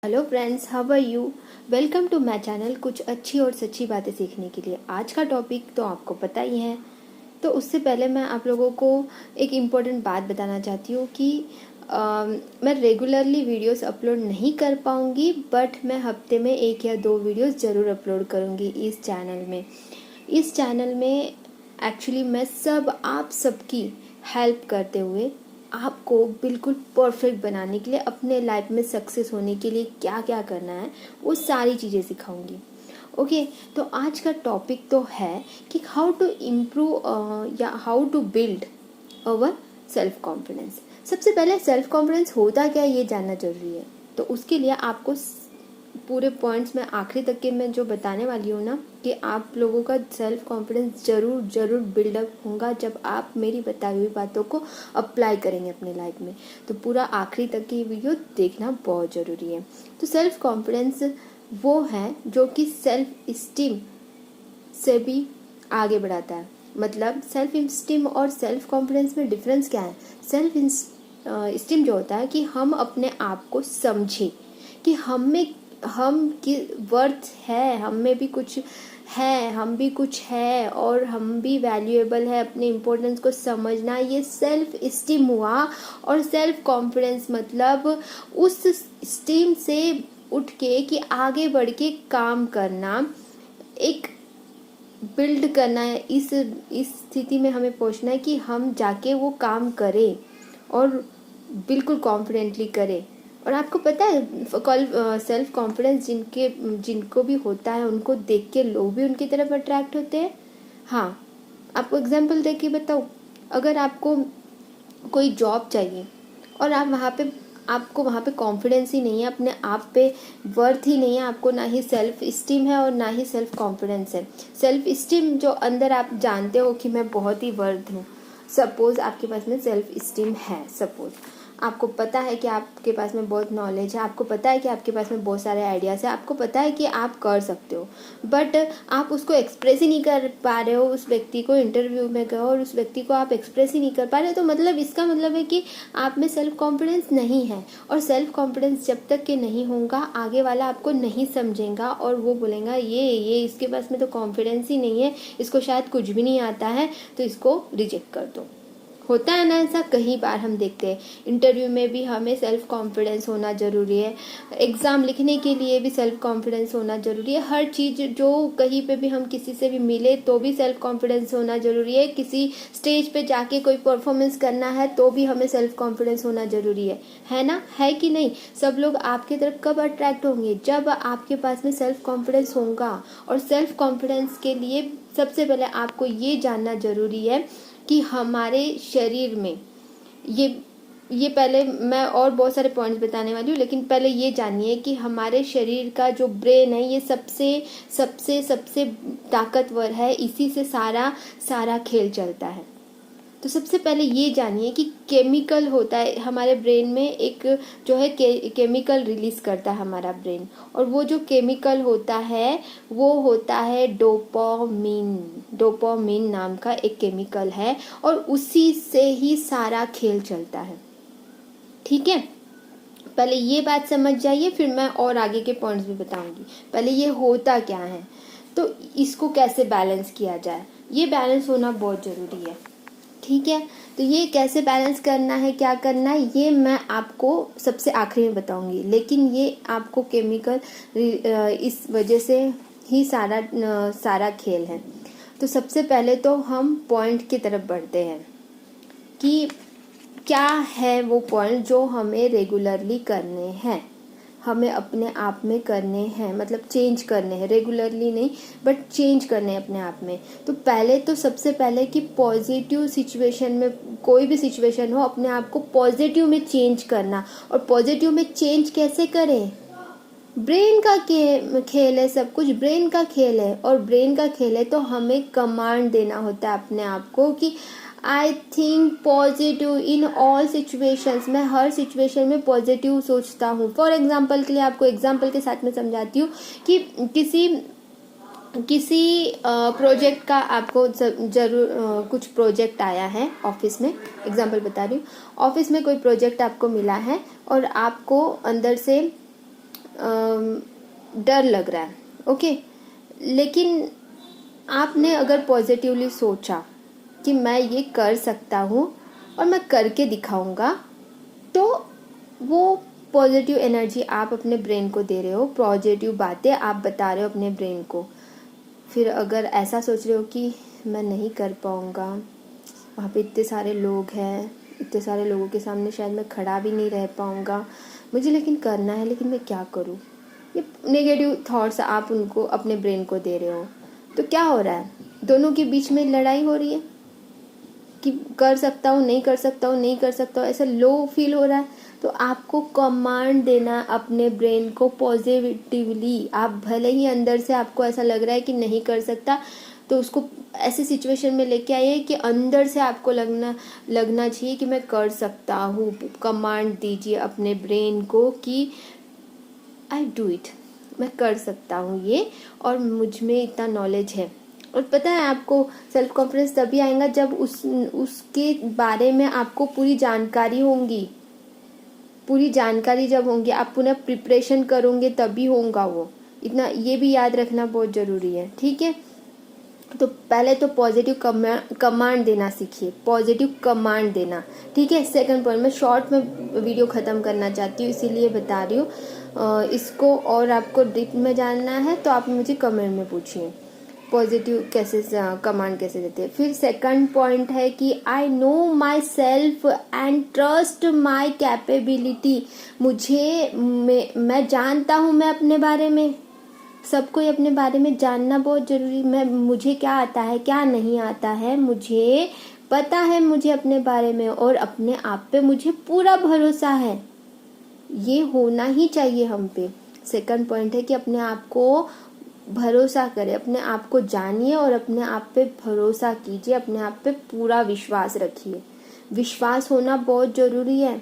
Hello friends, how are you. Welcome to my channel कुछ अच्छी और सच्ची बातें सीखने के लिए। आज का टॉपिक तो आपको पता ही है। तो उससे पहले मैं आप लोगों को एक इम्पोर्टेंट बात बताना चाहती हूँ कि मैं रेगुलरली वीडियोस अपलोड नहीं कर पाऊँगी, बट मैं हफ्ते में 1 या 2 वीडियोस ज़रूर अपलोड करूँगी इस चैनल में। इस चैनल में एक्चुअली मैं आप सबकी हेल्प करते हुए आपको बिल्कुल परफेक्ट बनाने के लिए, अपने लाइफ में सक्सेस होने के लिए क्या क्या करना है वो सारी चीज़ें सिखाऊंगी। ओके, तो आज का टॉपिक तो है कि हाउ टू इम्प्रूव या how to build our self confidence. सबसे पहले सेल्फ कॉन्फिडेंस होता क्या है ये जानना जरूरी है। तो उसके लिए आपको पूरे पॉइंट्स में आखिरी तक के मैं जो बताने वाली हूँ ना, कि आप लोगों का सेल्फ कॉन्फिडेंस ज़रूर ज़रूर बिल्डअप होगा जब आप मेरी बताई हुई बातों को अप्लाई करेंगे अपने लाइफ में। तो पूरा आखिरी तक की वीडियो देखना बहुत ज़रूरी है। तो सेल्फ कॉन्फिडेंस वो है जो कि सेल्फ इस्टीम से भी आगे बढ़ाता है। मतलब सेल्फ इस्टीम और सेल्फ कॉन्फिडेंस में डिफरेंस क्या है। सेल्फ इस्टीम जो होता है कि हम अपने आप को समझें कि हम की वर्थ है, हम में भी कुछ है, हम भी कुछ है और हम भी वैल्यूएबल है। अपने इम्पोर्टेंस को समझना, ये सेल्फ इस्टीम हुआ। और सेल्फ कॉन्फिडेंस मतलब उस स्टीम से उठ के कि आगे बढ़ के काम करना, एक बिल्ड करना है। इस स्थिति में हमें पहुंचना है कि हम जाके वो काम करें और बिल्कुल कॉन्फिडेंटली करें। और आपको पता है सेल्फ कॉन्फिडेंस जिनको भी होता है उनको देख के लोग भी उनकी तरफ अट्रैक्ट होते हैं। हाँ, आपको एग्जांपल दे के बताऊँ। अगर आपको कोई जॉब चाहिए और आपको वहाँ पे कॉन्फिडेंस ही नहीं है, अपने आप पे वर्थ ही नहीं है, आपको ना ही सेल्फ इस्टीम है और ना ही सेल्फ कॉन्फिडेंस है। सेल्फ इस्टीम जो अंदर आप जानते हो कि मैं बहुत ही वर्थ हूँ। सपोज आपके पास में सेल्फ इस्टीम है, सपोज आपको पता है कि आपके पास में बहुत नॉलेज है, आपको पता है कि आपके पास में बहुत सारे आइडियाज़ है, आपको पता है कि आप कर सकते हो, बट आप उसको एक्सप्रेस ही नहीं कर पा रहे हो। उस व्यक्ति को इंटरव्यू में गए और उस व्यक्ति को आप एक्सप्रेस ही नहीं कर पा रहे हो, तो मतलब इसका मतलब है कि आप में सेल्फ कॉन्फिडेंस नहीं है। और सेल्फ कॉन्फिडेंस जब तक कि नहीं होगा, आगे वाला आपको नहीं समझेगा और वो बोलेगा ये इसके पास में तो कॉन्फिडेंस ही नहीं है, इसको शायद कुछ भी नहीं आता है, तो इसको रिजेक्ट कर दो। होता है ना ऐसा, कई बार हम देखते हैं। इंटरव्यू में भी हमें सेल्फ कॉन्फिडेंस होना ज़रूरी है, एग्ज़ाम लिखने के लिए भी सेल्फ कॉन्फिडेंस होना ज़रूरी है। हर चीज़ जो कहीं पे भी हम किसी से भी मिले तो भी सेल्फ कॉन्फिडेंस होना ज़रूरी है। किसी स्टेज पे जाके कोई परफॉर्मेंस करना है तो भी हमें सेल्फ कॉन्फिडेंस होना ज़रूरी है ना, है कि नहीं। सब लोग आपकी तरफ कब अट्रैक्ट होंगे, जब आपके पास में सेल्फ कॉन्फिडेंस होगा। और सेल्फ कॉन्फिडेंस के लिए सबसे पहले आपको ये जानना ज़रूरी है कि हमारे शरीर में ये पहले मैं और बहुत सारे पॉइंट्स बताने वाली हूँ, लेकिन पहले ये जानिए कि हमारे शरीर का जो ब्रेन है ये सबसे सबसे सबसे ताकतवर है। इसी से सारा खेल चलता है। तो सबसे पहले ये जानिए कि केमिकल होता है हमारे ब्रेन में, एक जो है केमिकल रिलीज करता है हमारा ब्रेन। और वो जो केमिकल होता है वो होता है डोपामिन। डोपामिन नाम का एक केमिकल है और उसी से ही सारा खेल चलता है। ठीक है, पहले ये बात समझ जाइए, फिर मैं और आगे के पॉइंट्स भी बताऊंगी। पहले ये होता क्या है, तो इसको कैसे बैलेंस किया जाए, ये बैलेंस होना बहुत ज़रूरी है। ठीक है, तो ये कैसे बैलेंस करना है, क्या करना है, ये मैं आपको सबसे आखिरी में बताऊंगी। लेकिन ये आपको केमिकल इस वजह से ही सारा खेल है। तो सबसे पहले तो हम पॉइंट की तरफ बढ़ते हैं कि क्या है वो पॉइंट जो हमें रेगुलरली करने हैं, हमें अपने आप में करने हैं, मतलब चेंज करने हैं। रेगुलरली नहीं बट चेंज करने हैं अपने आप में। तो पहले तो सबसे पहले कि पॉजिटिव सिचुएशन में, कोई भी सिचुएशन हो, अपने आप को पॉजिटिव में चेंज करना। और पॉजिटिव में चेंज कैसे करें, ब्रेन का खेल है, सब कुछ ब्रेन का खेल है। और ब्रेन का खेल है तो हमें कमांड देना होता है अपने आप को कि I think positive in all situations. मैं हर सिचुएशन में पॉजिटिव सोचता हूँ। फॉर एग्जांपल के लिए आपको एग्जांपल के साथ में समझाती हूँ कि किसी प्रोजेक्ट का आपको जरूर कुछ प्रोजेक्ट आया है ऑफिस में। एग्जांपल बता रही हूँ, ऑफिस में कोई प्रोजेक्ट आपको मिला है और आपको अंदर से डर लग रहा है, ओके। लेकिन आपने अगर पॉजिटिवली सोचा कि मैं ये कर सकता हूँ और मैं करके दिखाऊंगा, तो वो पॉजिटिव एनर्जी आप अपने ब्रेन को दे रहे हो, पॉजिटिव बातें आप बता रहे हो अपने ब्रेन को। फिर अगर ऐसा सोच रहे हो कि मैं नहीं कर पाऊँगा, वहाँ पे इतने सारे लोग हैं, इतने सारे लोगों के सामने शायद मैं खड़ा भी नहीं रह पाऊँगा, मुझे लेकिन करना है, लेकिन मैं क्या करूँ, ये नेगेटिव थॉट्स आप उनको अपने ब्रेन को दे रहे हो। तो क्या हो रहा है, दोनों के बीच में लड़ाई हो रही है कि कर सकता हूँ, नहीं कर सकता हूँ, नहीं कर सकता हूँ, ऐसा लो फील हो रहा है। तो आपको कमांड देना अपने ब्रेन को पॉजिटिवली। आप भले ही अंदर से आपको ऐसा लग रहा है कि नहीं कर सकता, तो उसको ऐसी सिचुएशन में लेके आइए कि अंदर से आपको लगना चाहिए कि मैं कर सकता हूँ। कमांड दीजिए अपने ब्रेन को कि आई डू इट, मैं कर सकता हूँ ये, और मुझ में इतना नॉलेज है। और पता है आपको सेल्फ कॉन्फिडेंस तभी आएगा जब उसके बारे में आपको पूरी जानकारी होंगी। पूरी जानकारी जब होंगी, आप पुनः प्रिपरेशन करोगे तभी होगा वो। इतना ये भी याद रखना बहुत ज़रूरी है, ठीक है। तो पहले तो पॉजिटिव कमांड देना सीखिए, पॉजिटिव कमांड देना, ठीक है। सेकंड पॉइंट, मैं शॉर्ट में वीडियो ख़त्म करना चाहती हूँ, इसीलिए बता रही हूँ। इसको और आपको डीप में जानना है तो आप मुझे कमेंट में पूछिए पॉजिटिव कैसे कमांड कैसे देते हैं। फिर सेकंड पॉइंट है कि I know my self and trust my capability. मैं जानता हूँ, मैं अपने बारे में, सबको अपने बारे में जानना बहुत जरूरी। मुझे क्या आता है, क्या नहीं आता है, मुझे पता है मुझे अपने बारे में, और अपने आप पे मुझे पूरा भरोसा है। ये होना ही चाहिए हम पे। सेकंड पॉइंट है कि अपने आप को भरोसा करें, अपने आप को जानिए और अपने आप पे भरोसा कीजिए, अपने आप पे पूरा विश्वास रखिए। विश्वास होना बहुत जरूरी है,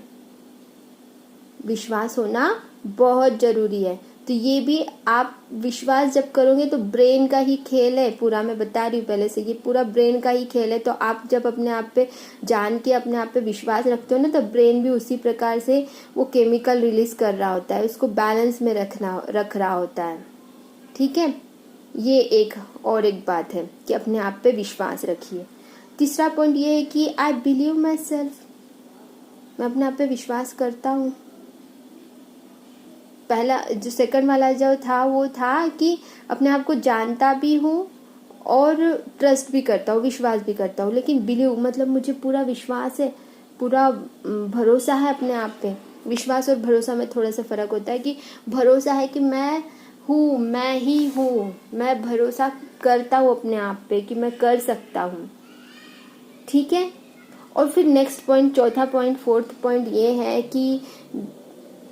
विश्वास होना बहुत जरूरी है। तो ये भी आप विश्वास जब करोगे तो ब्रेन का ही खेल है पूरा, मैं बता रही हूँ पहले से, ये पूरा ब्रेन का ही खेल है। तो आप जब अपने आप पे जान के अपने आप पे विश्वास रखते हो ना, तो ब्रेन भी उसी प्रकार से वो केमिकल रिलीज कर रहा होता है, उसको बैलेंस में रख रहा होता है, ठीक है। ये एक बात है कि अपने आप पे विश्वास रखिए। तीसरा पॉइंट ये है कि आई बिलीव माई सेल्फ, मैं अपने आप पे विश्वास करता हूँ। पहला जो सेकंड वाला जो था वो था कि अपने आप को जानता भी हूँ और ट्रस्ट भी करता हूँ, विश्वास भी करता हूँ। लेकिन बिलीव मतलब मुझे पूरा विश्वास है, पूरा भरोसा है अपने आप पे। विश्वास और भरोसा में थोड़ा सा फर्क होता है कि भरोसा है कि मैं हूँ, मैं ही हूँ, मैं भरोसा करता हूँ अपने आप पे कि मैं कर सकता हूँ, ठीक है। और फिर नेक्स्ट पॉइंट, चौथा पॉइंट, फोर्थ पॉइंट ये है कि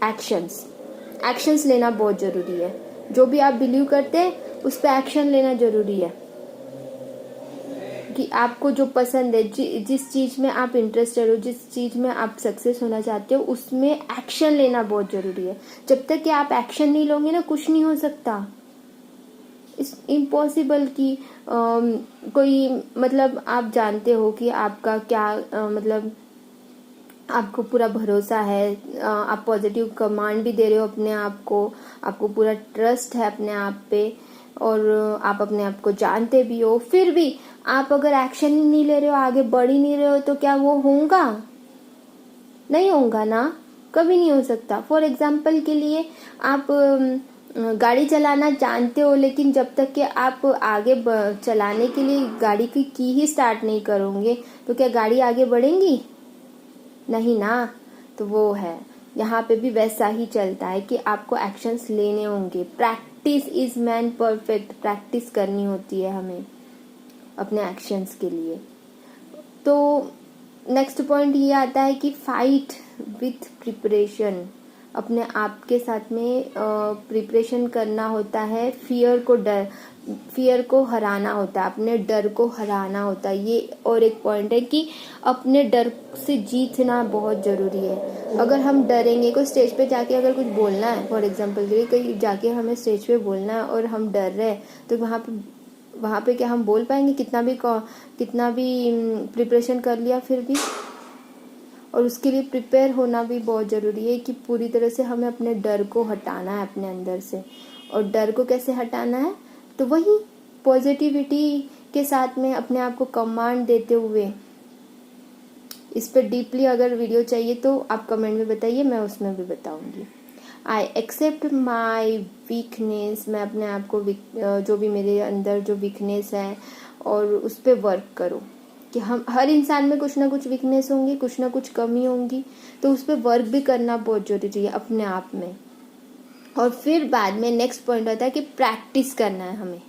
एक्शंस लेना बहुत ज़रूरी है। जो भी आप बिलीव करते हैं उस पर एक्शन लेना ज़रूरी है कि आपको जो पसंद है, जिस चीज़ में आप इंटरेस्टेड हो, जिस चीज़ में आप सक्सेस होना चाहते हो, उसमें एक्शन लेना बहुत ज़रूरी है। जब तक कि आप एक्शन नहीं लोगे ना, कुछ नहीं हो सकता। इट्स इम्पॉसिबल कि कोई मतलब आप जानते हो कि आपका क्या मतलब आपको पूरा भरोसा है, आप पॉजिटिव कमांड भी दे रहे हो अपने आप को, आपको पूरा ट्रस्ट है अपने आप पे, और आप अपने आप को जानते भी हो, फिर भी आप अगर एक्शन ही नहीं ले रहे हो, आगे बढ़ ही नहीं रहे हो, तो क्या वो होगा? नहीं होगा ना, कभी नहीं हो सकता। फॉर एग्जाम्पल के लिए आप गाड़ी चलाना जानते हो, लेकिन जब तक कि आप आगे चलाने के लिए गाड़ी की ही स्टार्ट नहीं करोगे, तो क्या गाड़ी आगे बढ़ेंगी? नहीं ना। तो वो है, यहाँ पे भी वैसा ही चलता है कि आपको एक्शंस लेने होंगे। Practice is man perfect, practice करनी होती है हमें अपने एक्शंस के लिए। तो नेक्स्ट पॉइंट ये आता है कि फाइट विथ प्रिपरेशन, अपने आप के साथ में प्रिपरेशन करना होता है। फियर को हराना होता है, अपने डर को हराना होता है। ये और एक पॉइंट है कि अपने डर से जीतना बहुत ज़रूरी है। अगर हम डरेंगे, कोई स्टेज पे जाके अगर कुछ बोलना है, फॉर एग्जांपल के लिए कहीं जाके हमें स्टेज पे बोलना है और हम डर रहे हैं, तो वहाँ पे क्या हम बोल पाएंगे? कितना भी प्रिपरेशन कर लिया फिर भी। और उसके लिए प्रिपेयर होना भी बहुत ज़रूरी है कि पूरी तरह से हमें अपने डर को हटाना है अपने अंदर से। और डर को कैसे हटाना है, तो वही पॉजिटिविटी के साथ में अपने आप को कमांड देते हुए। इस पर डीपली अगर वीडियो चाहिए तो आप कमेंट में बताइए, मैं उसमें भी बताऊंगी। आई एक्सेप्ट माई वीकनेस, मैं अपने आप को जो भी मेरे अंदर जो वीकनेस है और उस पर वर्क करो कि हम हर इंसान में कुछ ना कुछ वीकनेस होंगी, कुछ ना कुछ कमी होंगी, तो उस पर वर्क भी करना बहुत ज़रूरी है अपने आप में। और फिर बाद में नेक्स्ट पॉइंट होता है कि प्रैक्टिस करना है, हमें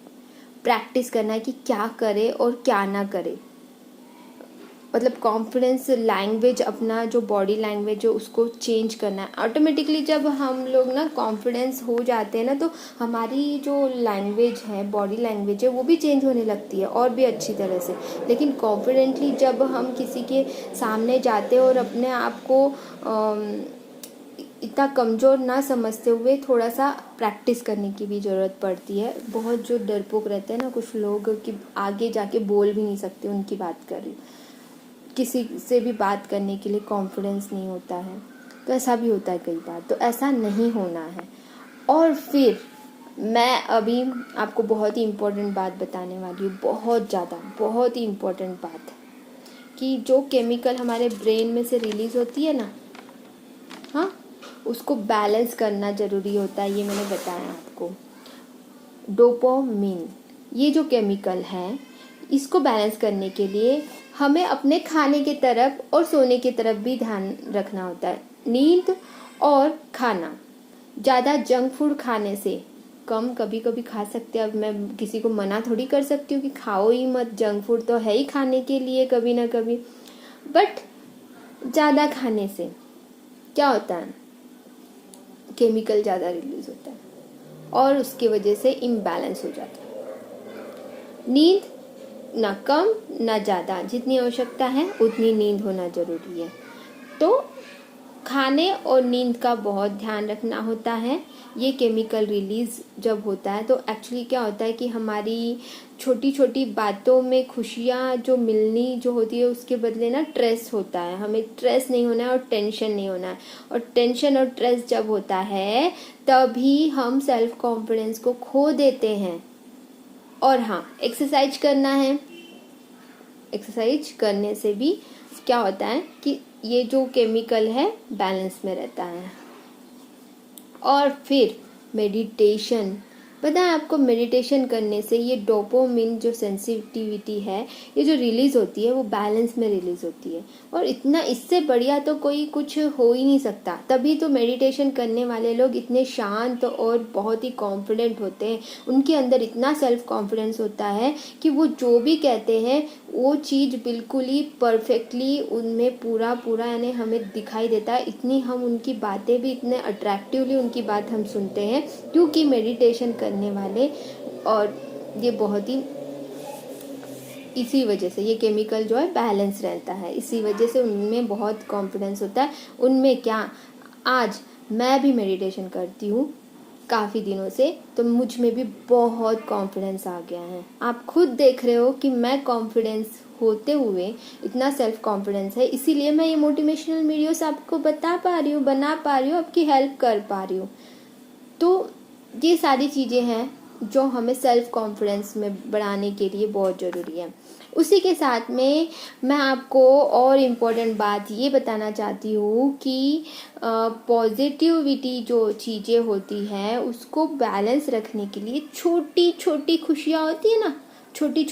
प्रैक्टिस करना है कि क्या करे और क्या ना करे। मतलब कॉन्फिडेंस लैंग्वेज, अपना जो बॉडी लैंग्वेज है उसको चेंज करना है। ऑटोमेटिकली जब हम लोग ना कॉन्फिडेंस हो जाते हैं ना, तो हमारी जो लैंग्वेज है, बॉडी लैंग्वेज है, वो भी चेंज होने लगती है और भी अच्छी तरह से। लेकिन कॉन्फिडेंटली जब हम किसी के सामने जाते हैं और अपने आप को इतना कमज़ोर ना समझते हुए थोड़ा सा प्रैक्टिस करने की भी ज़रूरत पड़ती है। बहुत जो डरपोक रहते हैं ना कुछ लोग कि आगे जाके बोल भी नहीं सकते, उनकी बात कर रही हूँ। किसी से भी बात करने के लिए कॉन्फिडेंस नहीं होता है, तो ऐसा भी होता है कई बार, तो ऐसा नहीं होना है। और फिर मैं अभी आपको बहुत ही इम्पोर्टेंट बात बताने वाली हूँ, बहुत ही इम्पोर्टेंट बात, कि जो केमिकल हमारे ब्रेन में से रिलीज़ होती है ना, हाँ, उसको बैलेंस करना ज़रूरी होता है। ये मैंने बताया आपको। डोपामिन, ये जो केमिकल है, इसको बैलेंस करने के लिए हमें अपने खाने की तरफ और सोने की तरफ भी ध्यान रखना होता है। नींद और खाना, ज़्यादा जंक फूड खाने से कम कभी कभी खा सकते हैं। अब मैं किसी को मना थोड़ी कर सकती हूँ कि खाओ ही मत, जंक फूड तो है ही खाने के लिए कभी ना कभी, बट ज़्यादा खाने से क्या होता है, केमिकल ज़्यादा रिलीज होता है और उसकी वजह से इम्बैलेंस हो जाता है। नींद ना कम ना ज़्यादा, जितनी आवश्यकता है उतनी नींद होना ज़रूरी है। तो खाने और नींद का बहुत ध्यान रखना होता है। ये केमिकल रिलीज़ जब होता है तो एक्चुअली क्या होता है कि हमारी छोटी छोटी बातों में खुशियाँ जो मिलनी जो होती है, उसके बदले ना स्ट्रेस होता है। हमें स्ट्रेस नहीं होना है और टेंशन नहीं होना है। और टेंशन और स्ट्रेस जब होता है तभी हम सेल्फ कॉन्फिडेंस को खो देते हैं। और हाँ, एक्सरसाइज करना है। एक्सरसाइज करने से भी क्या होता है कि ये जो केमिकल है बैलेंस में रहता है। और फिर मेडिटेशन, पता है आपको, मेडिटेशन करने से ये डोपामिन जो सेंसिटिविटी है, ये जो रिलीज़ होती है वो बैलेंस में रिलीज़ होती है। और इतना इससे बढ़िया तो कोई कुछ हो ही नहीं सकता। तभी तो मेडिटेशन करने वाले लोग इतने शांत और बहुत ही कॉन्फिडेंट होते हैं। उनके अंदर इतना सेल्फ कॉन्फिडेंस होता है कि वो जो भी कहते हैं वो चीज़ बिल्कुल ही परफेक्टली उनमें पूरा पूरा यानी हमें दिखाई देता है। इतनी हम उनकी बातें भी इतने अट्रैक्टिवली उनकी बात हम सुनते हैं, क्योंकि मेडिटेशन करने वाले, और ये बहुत ही इसी वजह से ये केमिकल जो है बैलेंस रहता है। इसी वजह से उनमें बहुत कॉन्फिडेंस होता है। उनमें क्या, आज मैं भी मेडिटेशन करती हूँ काफ़ी दिनों से, तो मुझ में भी बहुत कॉन्फिडेंस आ गया है। आप खुद देख रहे हो कि मैं कॉन्फिडेंस होते हुए इतना सेल्फ कॉन्फिडेंस है, इसीलिए मैं ये मोटिवेशनल वीडियोस आपको बता पा रही हूँ, बना पा रही हूँ, आपकी हेल्प कर पा रही हूँ। तो ये सारी चीज़ें हैं जो हमें सेल्फ कॉन्फिडेंस में बढ़ाने के लिए बहुत ज़रूरी है। उसी के साथ में मैं आपको और इम्पोर्टेंट बात ये बताना चाहती हूँ कि पॉजिटिविटी जो चीज़ें होती हैं उसको बैलेंस रखने के लिए छोटी छोटी खुशियाँ होती है ना, छोटी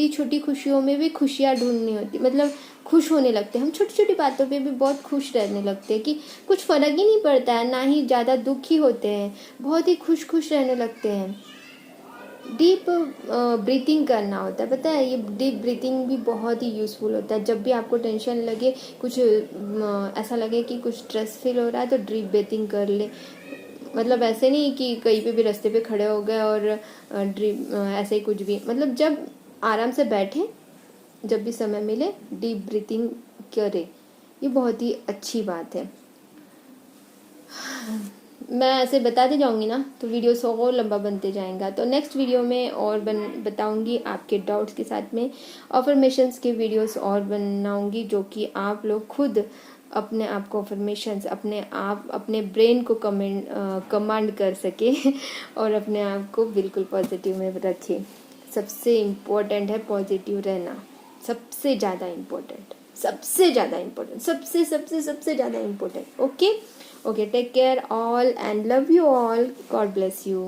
छोटी खुशियों में भी खुशियाँ ढूंढनी होती, मतलब खुश होने लगते हैं हम। छोटी छोटी बातों पे भी बहुत खुश रहने लगते हैं कि कुछ फ़र्क ही नहीं पड़ता है, ना ही ज़्यादा दुखी होते हैं, बहुत ही खुश रहने लगते हैं। डीप ब्रीथिंग करना होता है, पता है, ये डीप ब्रीथिंग भी बहुत ही यूज़फुल होता है। जब भी आपको टेंशन लगे, कुछ ऐसा लगे कि कुछ स्ट्रेस फील हो रहा है, तो डीप ब्रीथिंग कर ले। मतलब ऐसे नहीं कि कहीं पे भी रास्ते पे खड़े हो गए और ड्रीप ऐसे ही कुछ भी, मतलब जब आराम से बैठे, जब भी समय मिले डीप ब्रीथिंग करें, ये बहुत ही अच्छी बात है। मैं ऐसे बताती जाऊंगी ना तो वीडियो और लंबा बनते जाएगा। तो नेक्स्ट वीडियो में और बताऊंगी आपके डाउट्स के साथ में अफर्मेशंस के वीडियोस और बनाऊंगी, जो कि आप लोग खुद अपने आप को अफर्मेशंस अपने आप अपने ब्रेन को कमांड कर सके और अपने आप को बिल्कुल पॉजिटिव में रखें। सबसे इम्पोर्टेंट है पॉजिटिव रहना, सबसे ज़्यादा इम्पोर्टेंट, सबसे ज़्यादा इम्पोर्टेंट, सबसे सबसे सबसे ज़्यादा important. Okay, take care all and love you all, God bless you.